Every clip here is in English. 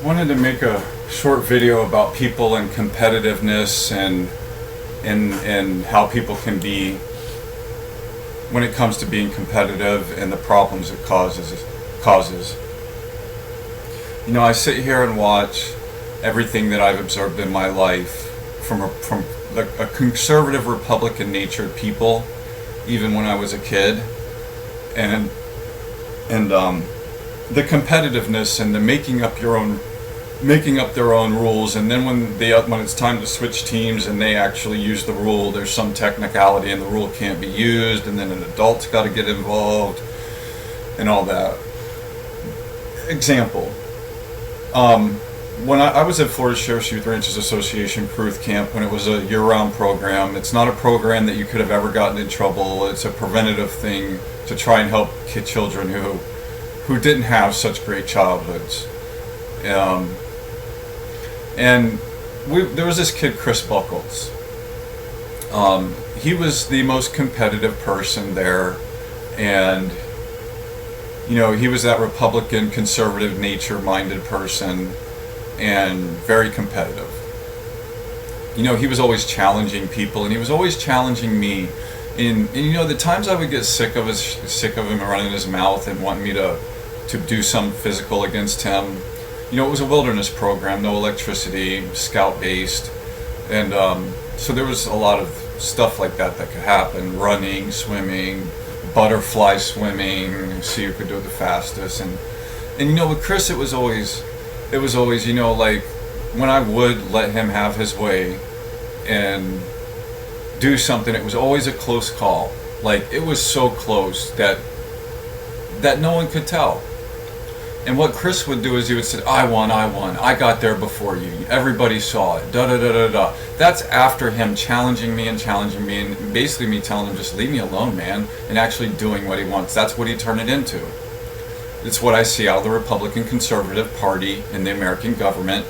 Wanted to make a short video about people and competitiveness and how people can be when it comes to being competitive and the problems it causes. You know, I sit here and watch everything that I've observed in my life from a conservative Republican natured people, even when I was a kid, and the competitiveness and the making up their own rules, and then when it's time to switch teams and they actually use the rule, there's some technicality and the rule can't be used, and then an adult's got to get involved and all that. Example. When I was at Florida Sheriff's Youth Ranchers Association Cruth Camp, when it was a year-round program, it's not a program that you could have ever gotten in trouble. It's a preventative thing to try and help children who didn't have such great childhoods. And there was this kid, Chris Buckles. He was the most competitive person there, and you know, he was that Republican, conservative, nature-minded person, and very competitive. You know, he was always challenging people, and he was always challenging me. And you know, the times I would get sick of him running his mouth and wanting me to do some physical against him. You know, it was a wilderness program, no electricity, scout-based, and so there was a lot of stuff like that could happen: running, swimming, butterfly swimming, see who could do it the fastest. And you know, with Chris, it was always, you know, like when I would let him have his way and do something, it was always a close call. Like, it was so close that no one could tell. And what Chris would do is he would say, I won, I got there before you, everybody saw it, da-da-da-da-da. That's after him challenging me, and basically me telling him, just leave me alone, man, and actually doing what he wants. That's what he turned it into. It's what I see out of the Republican Conservative Party in the American government.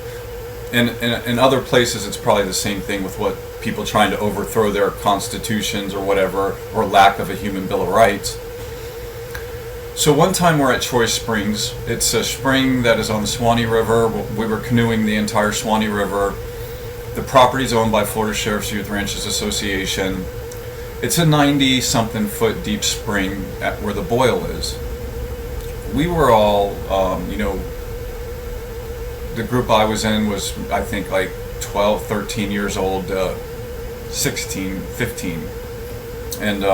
And in other places, it's probably the same thing with what people trying to overthrow their constitutions or whatever, or lack of a human Bill of Rights. So one time we're at Choice Springs. It's a spring that is on the Suwannee River. We were canoeing the entire Suwannee River. The property is owned by Florida Sheriff's Youth Ranchers Association. It's a 90-something foot deep spring at where the boil is. We were all, you know, the group I was in was, I think, like 12, 13 years old, 16, 15. And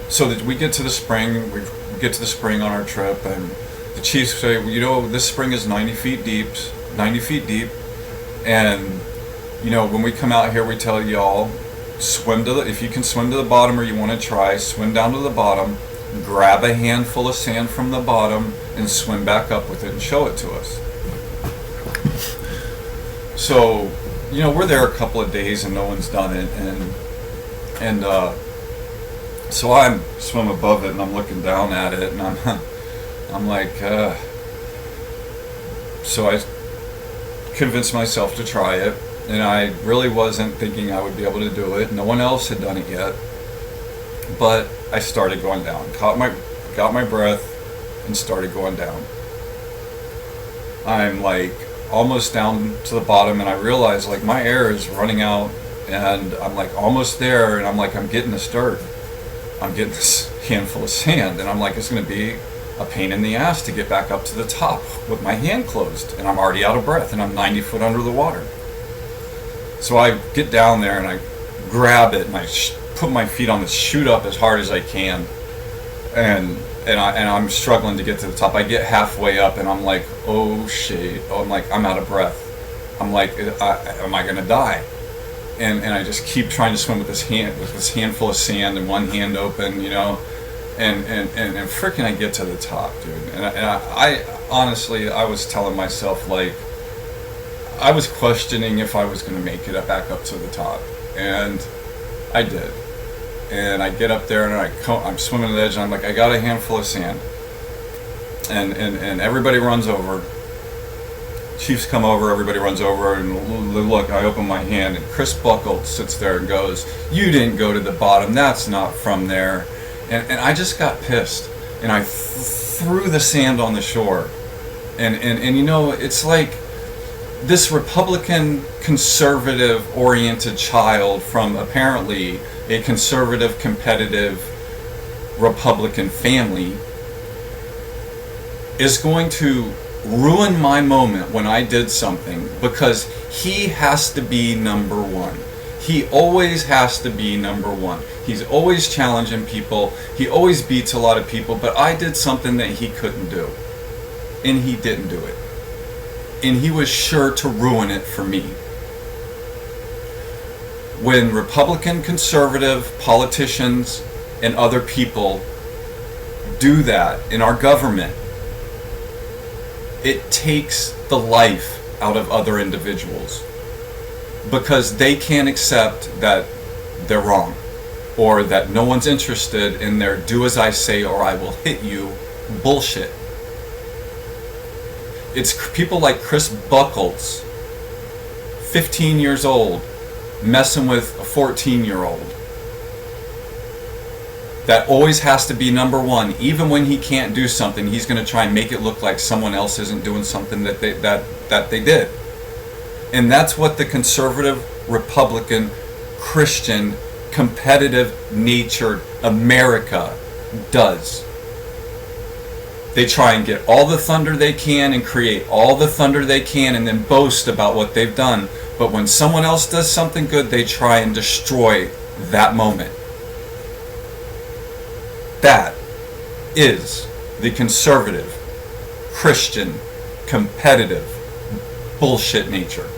so that we get to the spring, we get to the spring on our trip, and the chiefs say, you know, this spring is 90 feet deep, and you know, when we come out here, we tell y'all, if you can swim to the bottom or you want to try, swim down to the bottom, grab a handful of sand from the bottom, and swim back up with it and show it to us. So, you know, we're there a couple of days and no one's done it, and so I swim above it and I'm looking down at it, and I'm like, so I convinced myself to try it, and I really wasn't thinking I would be able to do it. No one else had done it yet, but I started going down, got my breath, and started going down. I'm like almost down to the bottom, and I realize like my air is running out, and I'm like almost there, and I'm like, I'm getting this dirt. I'm getting this handful of sand, and I'm like, it's going to be a pain in the ass to get back up to the top with my hand closed, and I'm already out of breath, and I'm 90 foot under the water. So I get down there, and I grab it, and I put my feet on this, shoot up as hard as I can, and I'm struggling to get to the top. I get halfway up, and I'm like, oh shit, I'm like, I'm out of breath. I'm like, am I going to die? And I just keep trying to swim with this handful of sand and one hand open, you know, and freaking I get to the top, dude. And I honestly, I was telling myself, like, I was questioning if I was going to make it back up to the top, and I did. And I get up there, and I'm swimming to the edge, and I'm like, I got a handful of sand, and everybody runs over. Chiefs come over, everybody runs over, and look, I open my hand, and Chris Buckles sits there and goes, you didn't go to the bottom, that's not from there. And I just got pissed, and I threw the sand on the shore, And you know, it's like this Republican conservative oriented child from apparently a conservative competitive Republican family is going to ruin my moment when I did something because he has to be number one. He always has to be number one. He's always challenging people. He always beats a lot of people, but I did something that he couldn't do. And he didn't do it. And he was sure to ruin it for me. When Republican conservative politicians and other people do that in our government, it takes the life out of other individuals because they can't accept that they're wrong or that no one's interested in their do as I say or I will hit you bullshit. It's people like Chris Buckles, 15 years old, messing with a 14-year-old that always has to be number one. Even when he can't do something, he's going to try and make it look like someone else isn't doing something that they did. And that's what the conservative, Republican, Christian, competitive natured America does. They try and get all the thunder they can and create all the thunder they can and then boast about what they've done. But when someone else does something good, they try and destroy that moment. That is the conservative, Christian, competitive bullshit nature.